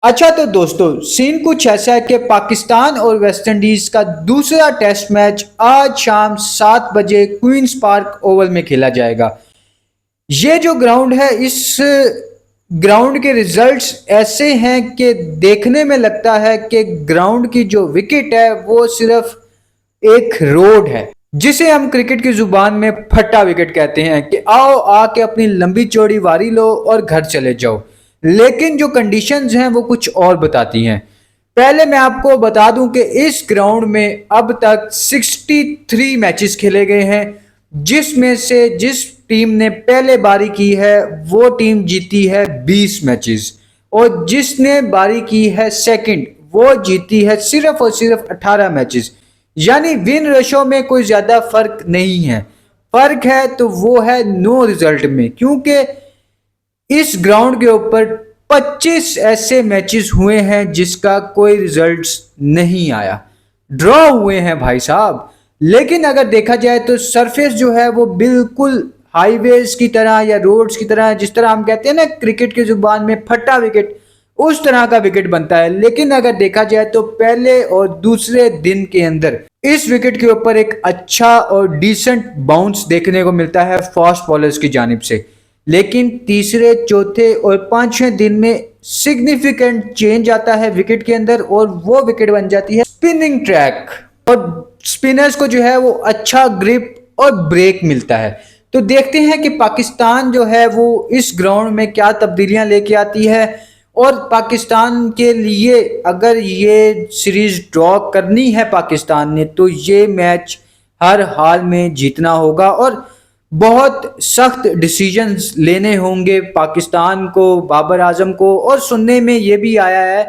अच्छा तो दोस्तों सीन कुछ ऐसा है कि पाकिस्तान और वेस्ट इंडीज का दूसरा टेस्ट मैच आज शाम 7 बजे क्वींस पार्क ओवल में खेला जाएगा। ये जो ग्राउंड है इस ग्राउंड के रिजल्ट्स ऐसे हैं कि देखने में लगता है कि ग्राउंड की जो विकेट है वो सिर्फ एक रोड है, जिसे हम क्रिकेट की जुबान में फट्टा विकेट कहते हैं कि आओ आके अपनी लंबी चौड़ी वारी लो और घर चले जाओ। लेकिन जो कंडीशंस हैं वो कुछ और बताती हैं। पहले मैं आपको बता दूं कि इस ग्राउंड में अब तक 63 मैचेस खेले गए हैं, जिसमें से जिस टीम ने पहले बारी की है वो टीम जीती है 20 मैचेस और जिसने बारी की है सेकंड वो जीती है सिर्फ और सिर्फ 18 मैचेस। यानी विन रेशो में कोई ज्यादा फर्क नहीं है। फर्क है तो वो है नो रिजल्ट में, क्योंकि इस ग्राउंड के ऊपर 25 ऐसे मैचेस हुए हैं जिसका कोई रिजल्ट्स नहीं आया, ड्रॉ हुए हैं भाई साहब। लेकिन अगर देखा जाए तो सरफेस जो है वो बिल्कुल हाईवेज की तरह या रोड्स की तरह, जिस तरह हम कहते हैं ना क्रिकेट की जुबान में फट्टा विकेट, उस तरह का विकेट बनता है। लेकिन अगर देखा जाए तो पहले और दूसरे दिन के अंदर इस विकेट के ऊपर एक अच्छा और डिसेंट बाउंस देखने को मिलता है फास्ट बॉलर्स की जानिब से। लेकिन तीसरे चौथे और पांचवें दिन में सिग्निफिकेंट चेंज आता है विकेट के अंदर और वो विकेट बन जाती है स्पिनिंग ट्रैक और स्पिनर्स को जो है वो अच्छा ग्रिप और ब्रेक मिलता है। तो देखते हैं कि पाकिस्तान जो है वो इस ग्राउंड में क्या तब्दीलियां लेके आती है और पाकिस्तान के लिए अगर ये सीरीज ड्रॉ करनी है पाकिस्तान ने तो ये मैच हर हाल में जीतना होगा और बहुत सख्त डिसीजंस लेने होंगे पाकिस्तान को, बाबर आजम को। और सुनने में ये भी आया है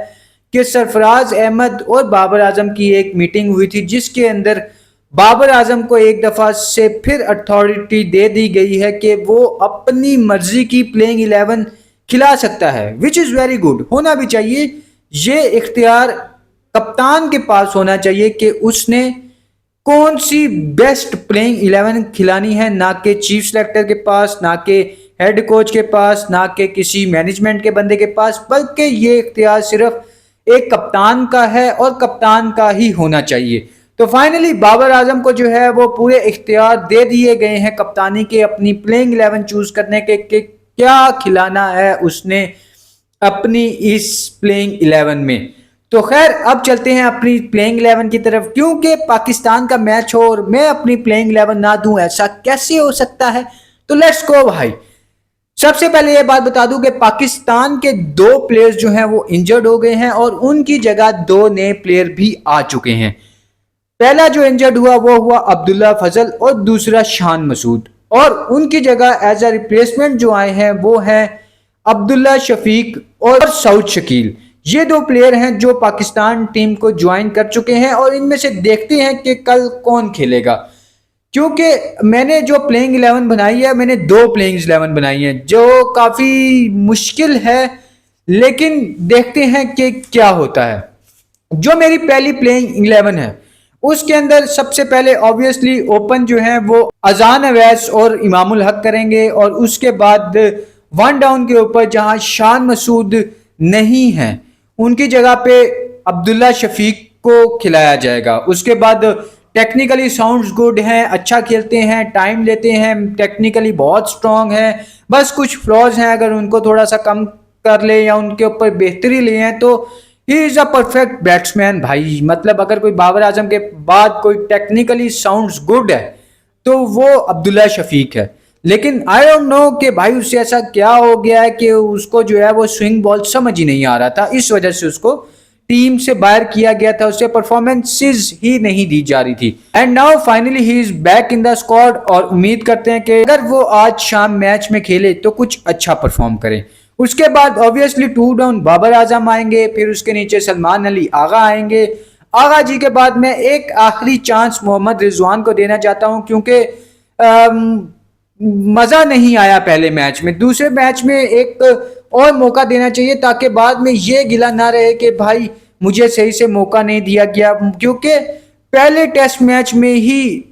कि सरफराज अहमद और बाबर आजम की एक मीटिंग हुई थी जिसके अंदर बाबर आजम को एक दफा से फिर अथॉरिटी दे दी गई है कि वो अपनी मर्जी की प्लेइंग 11 खिला सकता है, विच इज़ वेरी गुड, होना भी चाहिए। ये इख्तियार कप्तान के पास होना चाहिए कि उसने कौन सी बेस्ट प्लेइंग 11 खिलानी है, ना कि चीफ सेलेक्टर के पास, ना कि हेड कोच के पास, ना कि किसी मैनेजमेंट के बंदे के पास, बल्कि ये इख्तियार सिर्फ एक कप्तान का है और कप्तान का ही होना चाहिए। तो फाइनली बाबर आजम को जो है वो पूरे इख्तियार दे दिए गए हैं कप्तानी के, अपनी प्लेइंग 11 चूज करने के क्या खिलाना है उसने अपनी इस प्लेइंग 11 में। तो खैर अब चलते हैं अपनी प्लेइंग 11 की तरफ, क्योंकि पाकिस्तान का मैच हो और मैं अपनी प्लेइंग 11 ना दूं, ऐसा कैसे हो सकता है। तो लेट्स गो भाई। सबसे पहले ये बात बता दूं कि पाकिस्तान के 2 प्लेयर्स जो हैं वो इंजर्ड हो गए हैं और उनकी जगह 2 नए प्लेयर भी आ चुके हैं। पहला जो इंजर्ड हुआ वो हुआ अब्दुल्ला फजल और दूसरा शान मसूद, और उनकी जगह एज अ रिप्लेसमेंट जो आए हैं वो हैं अब्दुल्ला शफीक और सऊद शकील। ये 2 प्लेयर हैं जो पाकिस्तान टीम को ज्वाइन कर चुके हैं और इनमें से देखते हैं कि कल कौन खेलेगा। क्योंकि मैंने जो प्लेइंग 11 बनाई है, मैंने 2 प्लेइंग 11 बनाई है जो काफ़ी मुश्किल है, लेकिन देखते हैं कि क्या होता है। जो मेरी पहली प्लेइंग 11 है उसके अंदर सबसे पहले ऑब्वियसली ओपन जो है वो अजान अवैस और इमामुल हक करेंगे, और उसके बाद 1 डाउन के ऊपर जहां शान मसूद नहीं है उनकी जगह पे अब्दुल्ला शफीक को खिलाया जाएगा। उसके बाद टेक्निकली साउंड्स गुड हैं, अच्छा खेलते हैं, टाइम लेते हैं, टेक्निकली बहुत स्ट्रांग है, बस कुछ फ्लॉज हैं, अगर उनको थोड़ा सा कम कर ले या उनके ऊपर बेहतरी ले हैं तो he is a perfect batsman भाई। मतलब अगर कोई बाबर आजम के बाद कोई टेक्निकली साउंड्स गुड है तो वो अब्दुल्ला शफीक है। लेकिन आई डोंट नो कि भाई उससे ऐसा क्या हो गया है कि उसको जो है वो स्विंग बॉल समझ ही नहीं आ रहा था, इस वजह से उसको टीम से बाहर किया गया था, उससे परफॉर्मेंसेस ही नहीं दी जा रही थी। And now finally he is back in the squad और उम्मीद करते हैं कि अगर वो आज शाम मैच में खेले तो कुछ अच्छा परफॉर्म करे। उसके बाद ऑब्वियसली 2 डाउन बाबर आजम आएंगे, फिर उसके नीचे सलमान अली आगा आएंगे। आगा जी के बाद मैं एक आखिरी चांस मोहम्मद रिजवान को देना चाहता हूं, क्योंकि मजा नहीं आया पहले मैच में, दूसरे मैच में एक और मौका देना चाहिए ताकि बाद में ये गिला ना रहे कि भाई मुझे सही से मौका नहीं दिया गया। क्योंकि पहले टेस्ट मैच में ही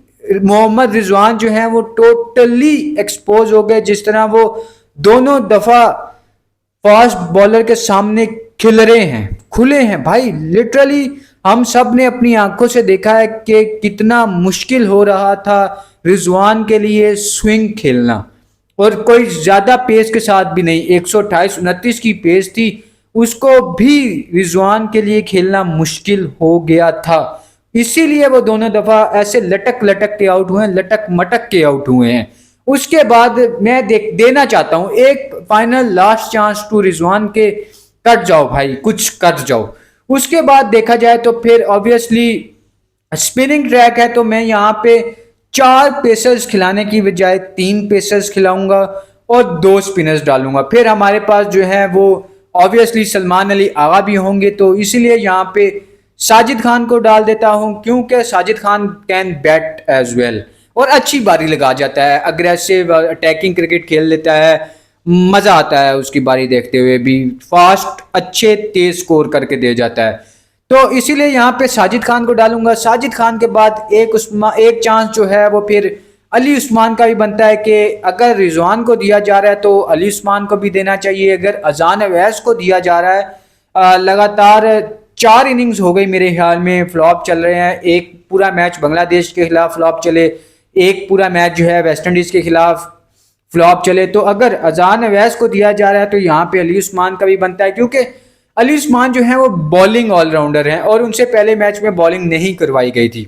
मोहम्मद रिजवान जो है वो टोटली एक्सपोज हो गए, जिस तरह वो दोनों दफा फास्ट बॉलर के सामने खिल रहे हैं, खुले हैं भाई। लिटरली हम सब ने अपनी आंखों से देखा है कि कितना मुश्किल हो रहा था रिजवान के लिए स्विंग खेलना, और कोई ज्यादा पेस के साथ भी नहीं, 128-29 की पेस थी, उसको भी रिजवान के लिए खेलना मुश्किल हो गया था। इसीलिए वो दोनों दफा ऐसे लटक लटक के आउट हुए हैं, लटक मटक के आउट हुए हैं। उसके बाद मैं देना चाहता हूं एक final last chance to Rizwan के, कर जाओ भाई, कुछ कर जाओ। उसके बाद देखा जाए तो फिर ऑब्वियसली स्पिनिंग ट्रैक है, तो मैं यहाँ पे 4 पेसर्स खिलाने की बजाय 3 पेसर्स खिलाऊंगा और 2 स्पिनर्स डालूंगा। फिर हमारे पास जो है वो ऑब्वियसली सलमान अली आगा भी होंगे, तो इसीलिए यहाँ पे साजिद खान को डाल देता हूं, क्योंकि Sajid Khan can bat as well और अच्छी बारी लगा जाता है, अग्रेसिव अटैकिंग क्रिकेट खेल लेता है, मजा आता है उसकी बारी देखते हुए भी, फास्ट अच्छे तेज स्कोर करके दे जाता है। तो इसीलिए यहाँ पे साजिद खान को डालूंगा। साजिद खान के बाद एक चांस जो है वो फिर अली उस्मान का भी बनता है कि अगर रिजवान को दिया जा रहा है तो अली उस्मान को भी देना चाहिए। अगर अजान अवैस को दिया जा रहा है, लगातार 4 इनिंग्स हो गई मेरे ख्याल में फ्लॉप चल रहे हैं, एक पूरा मैच बांग्लादेश के खिलाफ फ्लॉप चले, एक पूरा मैच जो है वेस्ट इंडीज के खिलाफ फ्लॉप चले, तो अगर अजान अवैस को दिया जा रहा है तो यहाँ पे अली उस्मान का भी बनता है, क्योंकि अली उस्मान जो है वो बॉलिंग ऑलराउंडर हैं और उनसे पहले मैच में बॉलिंग नहीं करवाई गई थी।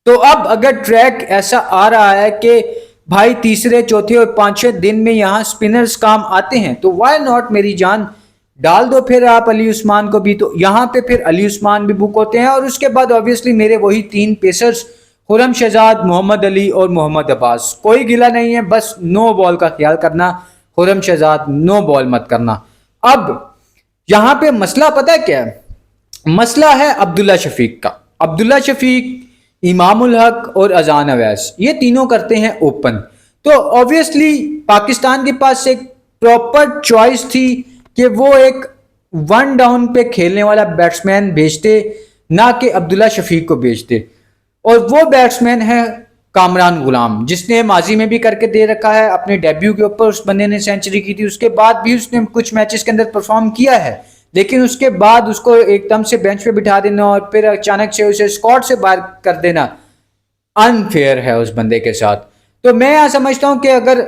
तो अब अगर ट्रैक ऐसा आ रहा है कि भाई तीसरे चौथे और पांचवें दिन में यहाँ स्पिनर्स काम आते हैं, तो वाई नॉट मेरी जान, डाल दो फिर आप अली उस्मान को भी। तो यहाँ पे फिर अली उस्मान भी बुक होते हैं और उसके बाद ऑब्वियसली मेरे वही 3 पेसर्स खुरम शहजाद, मोहम्मद अली और मोहम्मद अब्बास। कोई गिला नहीं है, बस नो बॉल का ख्याल करना, खुरम शहजाद नो बॉल मत करना। अब यहां पे मसला पता है क्या है? मसला है अब्दुल्ला शफीक का। अब्दुल्ला शफीक, इमामुल हक और अजान अवैस, ये तीनों करते हैं ओपन। तो ऑब्वियसली पाकिस्तान के पास एक प्रॉपर चॉइस थी कि वो एक 1 डाउन पे खेलने वाला बैट्समैन भेजते, ना कि अब्दुल्ला शफीक को भेजते। और वो बैट्समैन है कामरान गुलाम, जिसने माजी में भी करके दे रखा है। अपने डेब्यू के ऊपर उस बंदे ने सेंचुरी की थी, उसके बाद भी उसने कुछ मैचेस के अंदर परफॉर्म किया है, लेकिन उसके बाद उसको एकदम से बेंच पे बिठा देना और फिर अचानक से उसे स्क्वाड से बाहर कर देना अनफेयर है उस बंदे के साथ। तो मैं यहाँ समझता हूँ कि अगर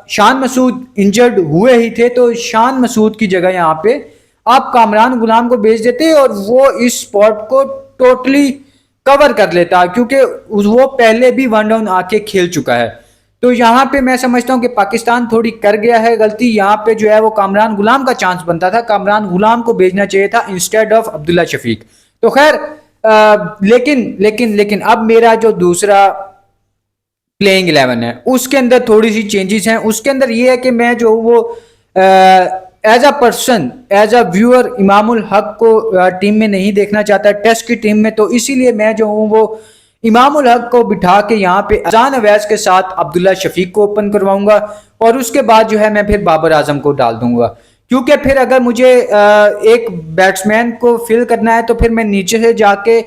शान मसूद इंजर्ड हुए ही थे तो शान मसूद की जगह यहाँ पे आप कामरान गुलाम को भेज देते और वो इस स्पॉट को टोटली कवर कर लेता, क्योंकि वो पहले भी 1 डाउन आके खेल चुका है। तो यहाँ पे मैं समझता हूँ कि पाकिस्तान थोड़ी कर गया है गलती। यहाँ पे जो है वो कामरान गुलाम का चांस बनता था, कामरान गुलाम को भेजना चाहिए था इंस्टेड ऑफ अब्दुल्ला शफीक। तो खैर लेकिन अब मेरा जो दूसरा प्लेइंग 11 है उसके अंदर थोड़ी सी चेंजेस हैं। उसके अंदर ये है कि मैं जो वो as a person, as a viewer Imamul Haq को टीम में नहीं देखना चाहता टेस्ट की टीम में, तो इसीलिए मैं जो हूँ वो इमामुल हक को बिठा के यहाँ पे अजान अवैस के साथ अब्दुल्ला शफीक को ओपन करवाऊंगा और उसके बाद जो है मैं फिर बाबर आजम को डाल दूंगा। क्योंकि फिर अगर मुझे एक बैट्समैन को फिल करना है तो फिर मैं नीचे से जाके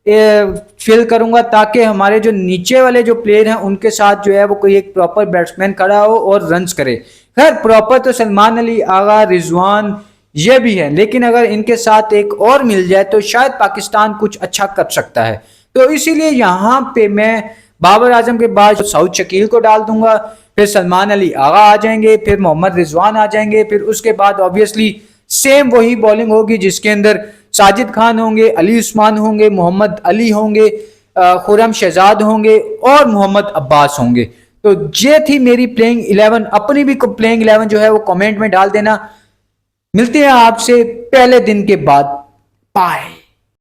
फिल करूंगा, ताकि हमारे जो नीचे वाले जो प्लेयर हैं उनके साथ जो है वो कोई एक प्रॉपर बैट्समैन खड़ा हो और रन्स करे। खैर प्रॉपर तो सलमान अली आगा, रिजवान ये भी है, लेकिन अगर इनके साथ एक और मिल जाए तो शायद पाकिस्तान कुछ अच्छा कर सकता है। तो इसीलिए यहाँ पे मैं बाबर आजम के बाद सऊद शकील को डाल दूंगा, फिर सलमान अली आगा आ जाएंगे, फिर मोहम्मद रिजवान आ जाएंगे, फिर उसके बाद ऑब्वियसली सेम वही बॉलिंग होगी जिसके अंदर साजिद खान होंगे, अली उस्मान होंगे, मोहम्मद अली होंगे, खुरम शहजाद होंगे और मोहम्मद अब्बास होंगे। तो ये थी मेरी प्लेइंग 11। अपनी भी प्लेइंग 11 जो है वो कमेंट में डाल देना। मिलते हैं आपसे पहले दिन के बाद। बाय।